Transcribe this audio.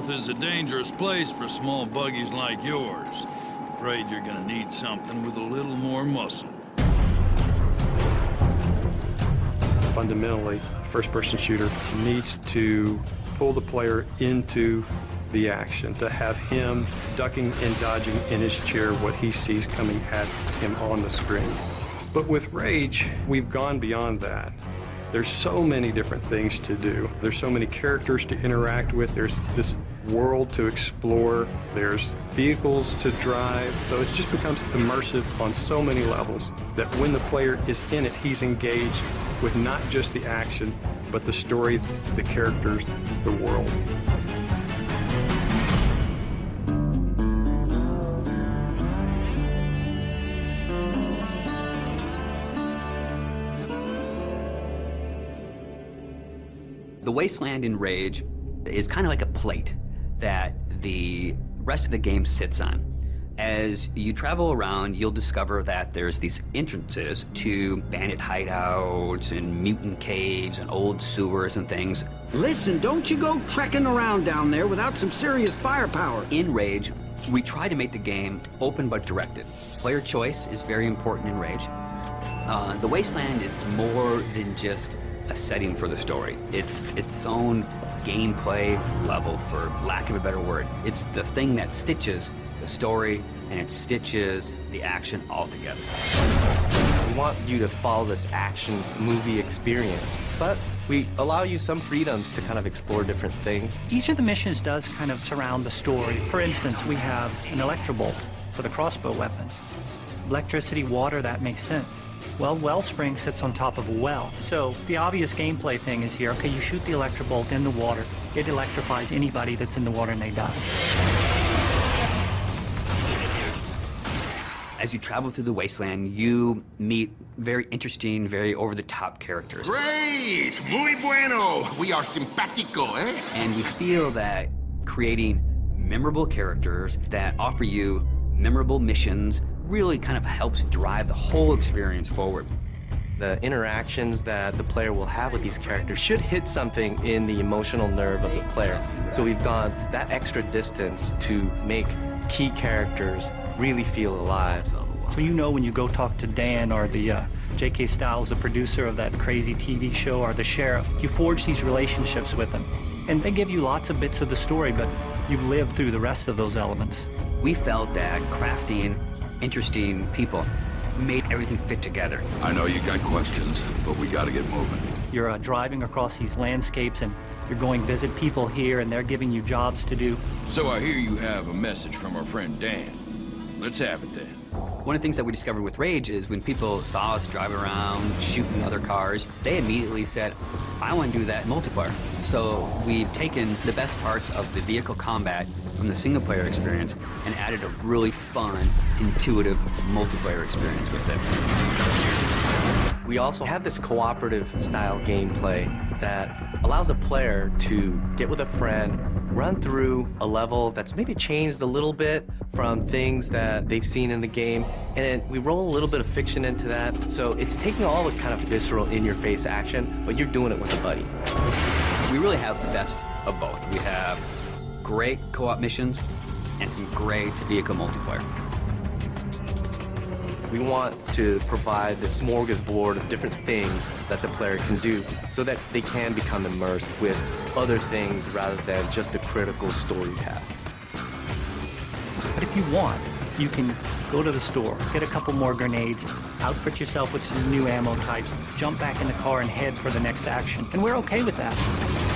North is a dangerous place for small buggies like yours. Afraid you're gonna need something with a little more muscle. Fundamentally, a first-person shooter needs to pull the player into the action, to have him ducking and dodging in his chair what he sees coming at him on the screen. But with Rage, we've gone beyond that. There's so many different things to do. There's so many characters to interact with. There's this world to explore. There's vehicles to drive. So it just becomes immersive on so many levels that when the player is in it, he's engaged with not just the action, but the story, the characters, the world. The wasteland in Rage is kind of like a plate that the rest of the game sits on. As you travel around, you'll discover that there's these entrances to bandit hideouts and mutant caves and old sewers and things. Listen, don't you go trekking around down there without some serious firepower. In Rage, we try to make the game open but directed. Player choice is very important in Rage. The wasteland is more than just a setting for the story. It's its own gameplay level, for lack of a better word. It's the thing that stitches the story and it stitches the action all together. We want you to follow this action movie experience, but we allow you some freedoms to kind of explore different things. Each of the missions does kind of surround the story. For instance, we have an electrobolt for the crossbow weapon. Electricity, water, that makes sense. Well, Wellspring sits on top of a well. So the obvious gameplay thing is here, okay, you shoot the electrobolt in the water. It electrifies anybody that's in the water and they die. As you travel through the wasteland, you meet very interesting, very over-the-top characters. Great! Muy bueno! We are simpático, eh? And we feel that creating memorable characters that offer you memorable missions really kind of helps drive the whole experience forward. The interactions that the player will have with these characters should hit something in the emotional nerve of the player. So we've gone that extra distance to make key characters really feel alive. So you know when you go talk to Dan or the J.K. Styles, the producer of that crazy TV show, or the sheriff, you forge these relationships with them. And they give you lots of bits of the story, but you live through the rest of those elements. We felt that crafting interesting people made everything fit together. I know you got questions, but we gotta get moving. You're driving across these landscapes and you're going visit people here and they're giving you jobs to do. So I hear you have a message from our friend Dan. Let's have it then. One of the things that we discovered with Rage is when people saw us drive around, shooting other cars, they immediately said, I want to do that in multiplayer. So we've taken the best parts of the vehicle combat from the single-player experience and added a really fun, intuitive multiplayer experience with it. We also have this cooperative style gameplay that allows a player to get with a friend, run through a level that's maybe changed a little bit from things that they've seen in the game, and we roll a little bit of fiction into that. So it's taking all the kind of visceral, in-your-face action, but you're doing it with a buddy. We really have the best of both. We have great co-op missions and some great vehicle multiplayer. We want to provide this smorgasbord of different things that the player can do so that they can become immersed with other things rather than just a critical story path. But if you want, you can go to the store, get a couple more grenades, outfit yourself with some new ammo types, jump back in the car and head for the next action. And we're okay with that.